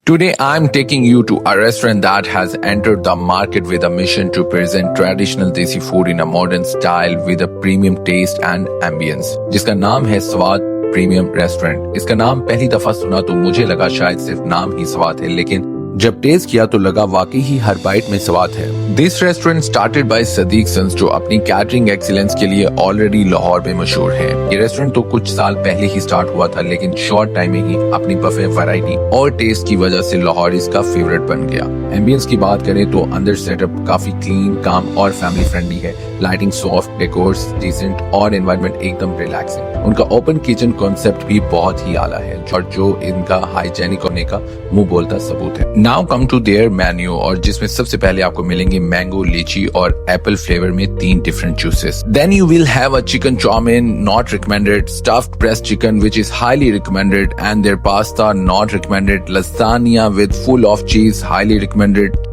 Today, I'm taking you to a restaurant that has entered the market with a mission to present traditional desi food in a modern style with a premium taste and ambience, जिसका नाम है स्वाद premium restaurant. इसका नाम पहली दफा सुना तो मुझे लगा शायद सिर्फ नाम ही स्वाद है, लेकिन जब टेस्ट किया तो लगा वाकई ही हर बाइट में स्वाद है। This restaurant started by Sadiq sons, जो अपनी कैटरिंग एक्सीलेंस के लिए ऑलरेडी लाहौर में मशहूर है। ये रेस्टोरेंट तो कुछ साल पहले ही स्टार्ट हुआ था, लेकिन शॉर्ट टाइम में ही अपनी बफे वैरायटी और टेस्ट की वजह से लाहौर इसका फेवरेट बन गया। एम्बियंस की बात करें तो अंदर सेटअप काफी क्लीन, काम और फैमिली फ्रेंडली है। लाइटिंग सॉफ्ट, डेकोर्स डिसेंट और एनवायरनमेंट एकदम रिलैक्सिंग। उनका ओपन किचन कॉन्सेप्ट भी बहुत ही आला है और जो इनका हाइजेनिक होने का मुंह बोलता सबूत है। Now come to their menu, और जिसमें सबसे पहले आपको मिलेंगे मैंगो, लीची और एप्पल फ्लेवर में 3 different juices. Then you will have a chicken chowmein, not recommended, stuffed pressed chicken which is highly recommended, and their pasta not recommended, lasagna with full of cheese highly recommended,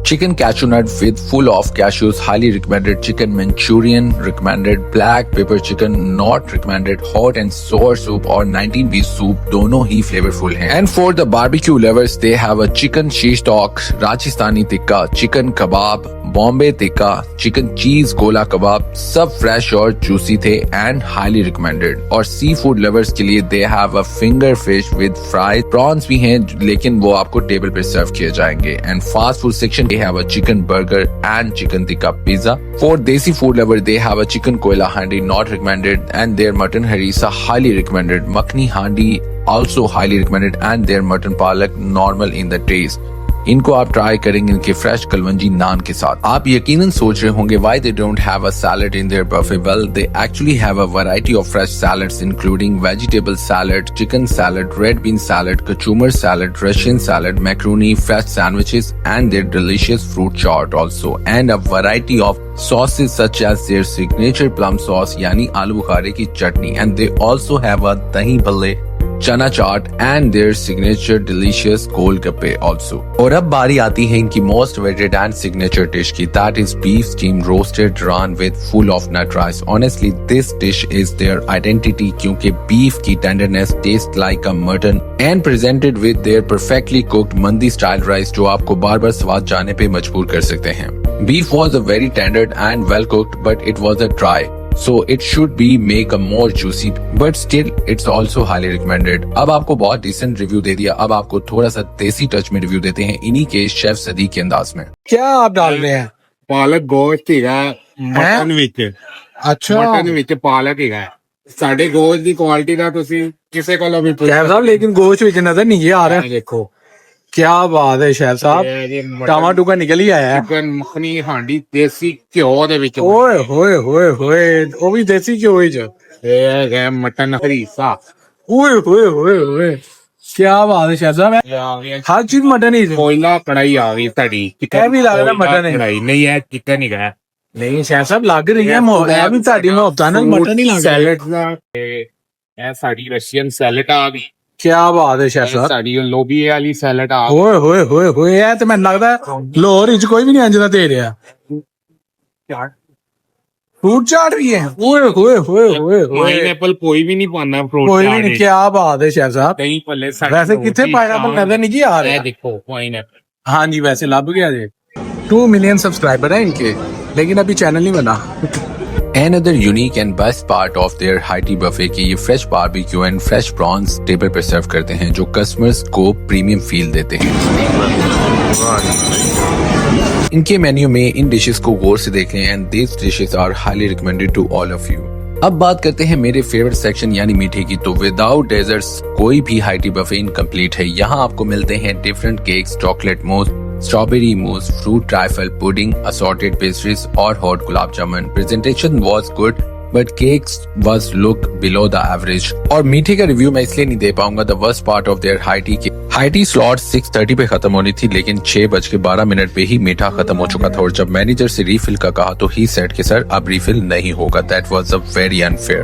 chicken cashew nut with full of cashews highly recommended, chicken manchurian recommended, black pepper chicken not recommended, hot and sour soup और 19-piece soup दोनों ही flavorful हैं। And for the barbecue lovers they have a chicken shish kebab, Rajasthani tikka, chicken kebab, Bombay tikka, chicken cheese गोला कबाब, सब fresh और juicy थे and highly recommended. और sea food lovers के लिए दे have a finger fish with fried prawns भी हैं, लेकिन वो आपको टेबल पे सर्व किए जाएंगे। And fast food section they have a chicken burger and chicken tikka pizza. For desi food lover they have a chicken koyla handi not recommended, and their mutton harissa highly recommended, makhani handi also highly recommended, and their mutton palak normal in the taste। इनको आप try करेंगे इनके fresh kalonji नान के साथ। आप यकीनन सोच रहे होंगे why they don't have a salad in their buffet? Well, they actually have a variety of fresh salads including vegetable salad, chicken salad, red bean salad, cucumber salad, Russian salad, macaroni, fresh sandwiches, and their delicious fruit chaat also, and a variety of sauces such as their signature plum sauce यानी आलू बुखारे की चटनी, and they also have a dahi bhalle, chana chaat and their signature delicious golgappe also. और अब बारी आती है इनकी most waited and signature dish की, that is beef steam roasted raan with full of nut rice. Honestly this dish is their identity, क्योंकि beef की tenderness taste like a mutton and presented with their perfectly cooked mandi style rice, जो आपको बार बार स्वाद जाने पे मजबूर कर सकते हैं। Beef was a very tender and well cooked, but it was a dry, so it should be make a more juicy, but still it's also highly recommended। अब आपको बहुत डिसेंट रिव्यू दे दिया, अब आपको थोड़ा सा देसी टच में रिव्यू देते हैं इन्हीं के शेफ सदीक के अंदाज में। क्या आप डाल रहे हैं? ਪਾਲਕ ਗੋਸ਼ਤ ਹੈਗਾ ਮਟਨ ਵਿੱਚ। अच्छा ਮਟਨ ਵਿੱਚ ਪਾਲਕ ਹੈਗਾ। ਸਾਡੇ ਗੋਸ਼ਤ ਦੀ ਕੁਆਲਿਟੀ ਦਾ ਤੁਸੀਂ ਕਿਸੇ ਕੋਲੋਂ ਵੀ शेफ साहब, लेकिन गोश्त ਵਿੱਚ नजर नहीं आ रहा है। ਦੇਖੋ क्या बात है शेफ साहब, टामा टूका निकल ही आया है। ਚਿਕਨ ਮੱਖਣੀ ਹਾਂਡੀ ਦੇਸੀ ਘਿਓ ਦੇ ਵਿੱਚ ओए होए होए होए, वो भी देसी घ्यो ही जो। ਇਹ ਹੈਗਾ ਮਟਨ ਹਰੀਸਾ। ओए होए होए होए, क्या बात है शेफ साहब, हर चीज मटन ही जो। ਕੋਇਲਾ ਕੜਾਈ ਆ ਗਈ ਤੁਹਾਡੀ। ਇਹ ਵੀ ਲੱਗਦਾ ਮਟਨ ਹੈ। ਕੜਾਈ ਨਹੀਂ ਹੈ, ਚਿਕਨ ਹੈਗਾ। नहीं शेफ साहब लग रही है मोहब्बत भी ਤੁਹਾਡੀ मोहब्बत ਨਾਲ मटन ही लग रहा है। ਸੈਲਡ ਦਾ ਇਹ ਸਾਡੀ ਰਸ਼ੀਅਨ ਸੈਲਡ ਆ ਗਈ। क्या बात है शेफ साहब, ਸਾਡੀ ਲੋਬੀ ਵਾਲੀ ਸੈਲਡ ਆ ਗਈ। ओए होए होए होए, ਇਹ ਤੇ ਮੈਨੂੰ ਲੱਗਦਾ ਲਾਹੌਰ ਵਿੱਚ ਕੋਈ ਵੀ ਨਹੀਂ ਇੰਜ ਦਾ ਦੇ ਰਿਹਾ। फ्रूट चाट भी है, ओए होए होए होए होए, ਪਾਈਨਐਪਲ ਕੋਈ ਵੀ ਨਹੀਂ ਪਾਣਾ ਫਰੂਟ कोई ਚਾਟ भी नहीं। ਵਿੱਚ। क्या बात है शेफ साहब, ਦਹੀਂ ਭੱਲੇ वैसे कितने पाइनएप्पल नजर नहीं जी आ ਇਹ रहे? ਦੇਖੋ ਪਾਈਨਐਪਲ। हाँ जी वैसे लभ गया जी। 2 मिलियन सब्सक्राइबर है इनके, लेकिन अभी चैनल नहीं बना। Another unique and best part of their Haiti buffet कि ये fresh barbecue and fresh prawns table पर सर्व करते हैं, जो कस्टमर्स को प्रीमियम फील देते हैं। इनके मेन्यू में इन डिशेस को गौर से देख लें, and these dishes are highly recommended to all of you। अब बात करते हैं मेरे फेवरेट सेक्शन यानी मीठे की, तो विदाउट डेजर्ट्स कोई भी हाइटी बफे इनकम्प्लीट है। यहाँ आपको मिलते हैं different cakes, chocolate mousse, strawberry mousse, fruit trifle pudding, assorted pastries और hot gulab jamun. Presentation was good but cakes was look below the average. और मीठे का रिव्यू मैं इसलिए नहीं दे पाऊंगा, the worst part of their high tea slot 6:30 पे खत्म होनी थी, लेकिन 6:12 पे ही मीठा खत्म हो चुका था। और जब मैनेजर से रीफिल का कहा तो ही सेड के सर अब रीफिल नहीं होगा। That was a very unfair.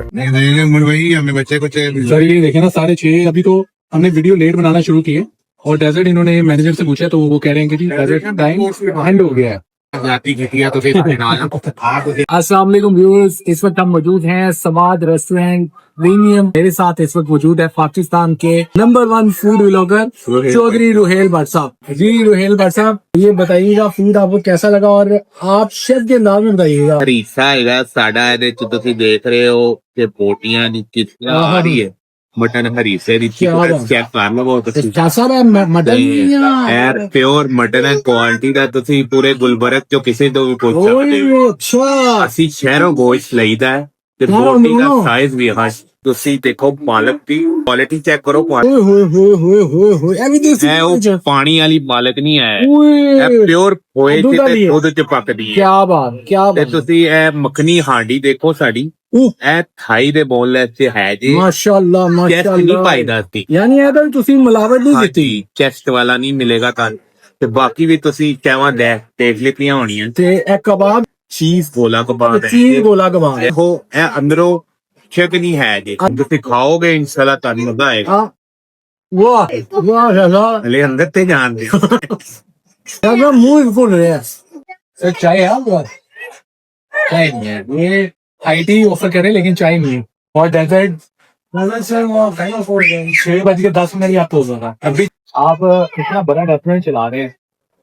वही हमें बच्चे कुछ सर ये देखे ना 6:30, अभी तो हमने वीडियो लेट बनाना शुरू की है और डेजर्ट इन्होंने मैनेजर से पूछा तो वो कह रहे हैं कि जी डेजर्ट टाइम एंड हो गया है। जाती घटिया तो फिर अस्सलाम वालेकुम व्यूअर्स, इस वक्त हम मौजूद हैं सवाद रेस्टोरेंट प्रीमियम। मेरे साथ इस वक्त मौजूद है पाकिस्तान के नंबर 1 फूड व्लॉगर चौधरी रुहेल भट्ट साहब। जी रुहेल भट्ट साहब, ये बताइएगा फूड आपको कैसा लगा और आप शेफ के नाम में बताइएगा। ਹਰੀਸਾ ਹੈਗਾ ਸਾਡਾ, ਇਹਦੇ ਚ ਤੁਸੀਂ ਦੇਖ ਰਹੇ ਹੋ ਕਿ ਬੋਟੀਆਂ ਦੀ ਕਿਸ ਤਰ੍ਹਾਂ ਆ ਰਹੀ ਹੈ। ਮਟਨ ਹਰੀਸੇ ਦੀ ਕਿਆ ਬਾਤ। ਚੈੱਕ ਕਰ ਲਵੋ ਤੁਸੀਂ। कैसा है मटन ਇਹ ਪਿਓਰ ਮਟਨ ਹੈ, ਕੁਆਲਿਟੀ ਦਾ ਤੁਸੀਂ ਪੂਰੇ ਗੁਲਬਰਗ ਚੋਂ ਕਿਸੇ ਤੋਂ ਵੀ ਪੁੱਛ ਸਕਦੇ ਹੋ। अच्छा ਅਸੀਂ ਸ਼ਹਿਰੋਂ ਗੋਸ਼ਤ ਲਈਦਾ ਹੈ ਤੇ ਯਾਰ, ਬੋਟੀ ਦਾ ਉਹਨੂੰ- ਸਾਈਜ਼ ਵੀ ਹਾਂ। ਤੁਸੀਂ ਦੇਖੋ ਪਾਲਕ ਦੀ ਕੁਆਲਿਟੀ ਚੈੱਕ ਕਰੋ। ओए होए होए होए होए होए एवरीथिंग ਇਹ ਉਹ ਪਾਣੀ ਵਾਲੀ ਪਾਲਕ ਨਹੀਂ ਹੈ, ਇਹ ਪਿਓਰ ਹੋਏ ਦੁੱਧ ਚ ਵਾਲੀ ਤੇ ਹੈ। ਦੁੱਧ ਚ ਪੱਕਦੀ ਹੈ। क्या बात क्या ਤੇ बात ਤੁਸੀਂ ਇਹ ਮੱਖਣੀ ਹਾਂਡੀ ਦੇਖੋ ਸਾਡੀ, ਇਹ ਥਾਈ ਦੇ ਬੋਨਲੈਸ ਚ ਹੈ ਜੀ। माशाल्लाह ਚੈਸਟ ਨਹੀਂ माशाल्लाह ਪਾਈਦਾ ਸੀ। यानी ਇਹ ਤਾਂ ਤੁਸੀਂ ਮਿਲਾਵਟ ਨਹੀਂ ਕੀਤੀ ਹਾਂਜੀ, ਚੈਸਟ ਵਾਲਾ ਨਹੀਂ ਮਿਲੇਗਾ ਤੁਹਾਨੂੰ। ਤੇ ਬਾਕੀ ਵੀ ਤੁਸੀਂ ਚਾਹਾਂ ਦੇਖ ਲਿੱਤੀਆਂ ਹੋਣੀਆਂ। ਤੇ ਇਹ ਕਬਾਬ ਚੀਜ਼ ਗੋਲਾ ਕਬਾਬ ਹੈ ਚੀਜ਼ ਗੋਲਾ ਕਬਾਬ ਹੈ। ਦੇਖੋ ਇਹ ਅੰਦਰੋਂ ਚਿਕਨੀ ਹੈ ਜੀ, ਤੁਸੀਂ ਖਾਓਗੇ ਇਨਸ਼ਾਅੱਲਾ ਤੁਹਾਨੂੰ ਮਜ਼ਾ ਆਏਗਾ। हाँ वाह वाह ਹਲੇ ਅੰਦਰ ਤੇ ਜਾਣ ਦਿਓ। यार मुंह फुल रहे हैं। सर चाय है आपके पास? चाय नहीं है, ये IT ऑफर करे लेकिन चाय नहीं है। और डेजर्ट सर वो 6:10 ही आपको होगा। अभी आप इतना बड़ा रेस्टोरेंट चला रहे हैं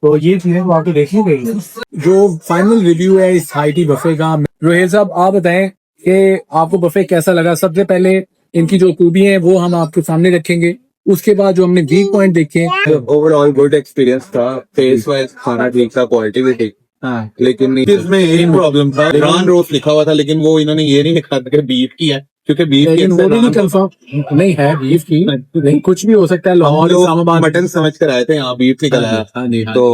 तो ये चीजें तो आपको देखनी पड़ेगी। जो फाइनल रिव्यू है इस IT बफे का, रोहित साहब आप बताएं कि आपको बफे कैसा लगा। सबसे पहले इनकी जो खूबी है वो हम आपके सामने रखेंगे, उसके बाद जो हमने वीक पॉइंट देखे। ओवरऑल गुड एक्सपीरियंस था, टेस्ट वाइज खाना ठीक था, क्वालिटी भी ठीक, हाँ लेकिन इसमें यही प्रॉब्लम था, रॉन रोस्ट लिखा हुआ था लेकिन वो इन्होंने ये नहीं लिखा था कि बीफ की है, क्योंकि बीफ लेकिन वो भी नहीं कंफर्म नहीं है बीफ की, नहीं कुछ भी हो सकता है। लाहौर इस्लामाबाद मटन समझ कर आए थे, यहाँ बीफ निकल आया। हाँ जी, हाँ तो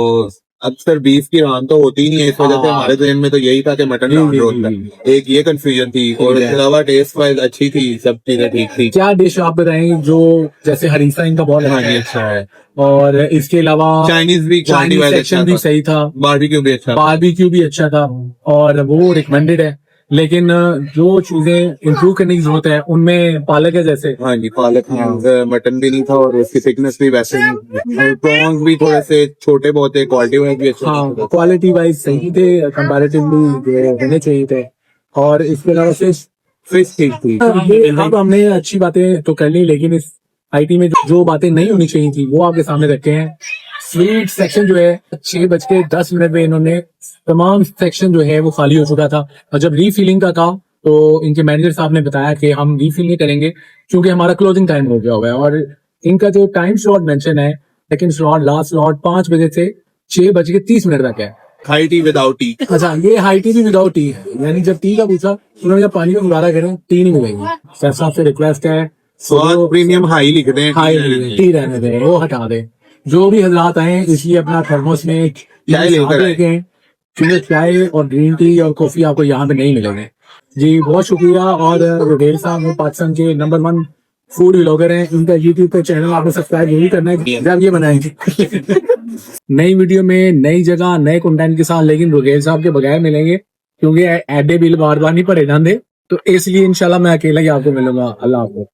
अक्सर बीफ की रान तो होती ही नहीं है, इस वजह से हमारे जहन में तो यही था कि मटन रान रोस्ट है। एक ये कंफ्यूजन थी और इसके अलावा टेस्ट वाइज अच्छी थी, सब चीजें ठीक थी। क्या डिश आप बताएं जो जैसे हरीसा इनका बहुत अच्छा है और इसके अलावा चाइनीज भी चाइनीज सेक्शन भी सही था, बारबेक्यू भी अच्छा था। बारबेक्यू भी अच्छा था और वो रिकमेंडेड है। लेकिन जो चीजें इम्प्रूव करने की जरूरत है उनमें पालक है जैसे। हाँ जी, पालक मटन भी नहीं था और उसकी थिकनेस भी वैसे नहीं, प्रॉन्स भी थोड़े से छोटे बहुत थे, क्वालिटी वाइज भी अच्छे हाँ थे। क्वालिटी वाइज सही थे, कंपैरेटिवली होने चाहिए थे। और इसके अलावा फिश ठीक थी। अब हमने अच्छी बातें तो कर ली, लेकिन इस IT में जो बातें नहीं होनी चाहिए थी वो आपके सामने रखे हैं। स्वीट सेक्शन जो है 6:10 में इन्होंने तमाम सेक्शन जो है वो खाली हो चुका था और जब रीफिलिंग का था तो इनके मैनेजर साहब ने बताया कि हम रीफिल नहीं करेंगे क्योंकि हमारा क्लोजिंग टाइम हो गया हुआ है। और इनका जो टाइम स्लॉट मेंशन है, सेकंड स्लॉट लास्ट स्लॉट 5 बजे से 6:30 तक है। High tea without T. अच्छा, ये हाई टी भी विदाउट टी है, यानी जब टी का पूछा उन्होंने जब पानी में गुजारा करें टी नहीं मिलेगी। सर साहब से रिक्वेस्ट है स्वाद प्रीमियम हाई लिख दें, हाई टी रहने दें, वो हटा दें। जो भी हजरात आए इसलिए अपना थर्मोस में चाय लेकर आए। लेके, क्योंकि चाय और ग्रीन टी और कॉफी आपको यहाँ पे नहीं मिलेंगे। जी बहुत शुक्रिया। और रुहेल साहब वो पाकिस्तान के नंबर 1 फूड व्लॉगर हैं, उनका यूट्यूब पे चैनल आपको सब्सक्राइब यही करना है जब ये बनाएंगे। नई वीडियो में नई जगह नए कंटेंट के साथ, लेकिन रुहेल साहब के बगैर मिलेंगे क्योंकि एडे बिल बार बार नहीं भरे जाते, तो इसलिए इंशाल्लाह मैं अकेला ही आपको मिलूंगा। अल्लाह हाफ़िज़।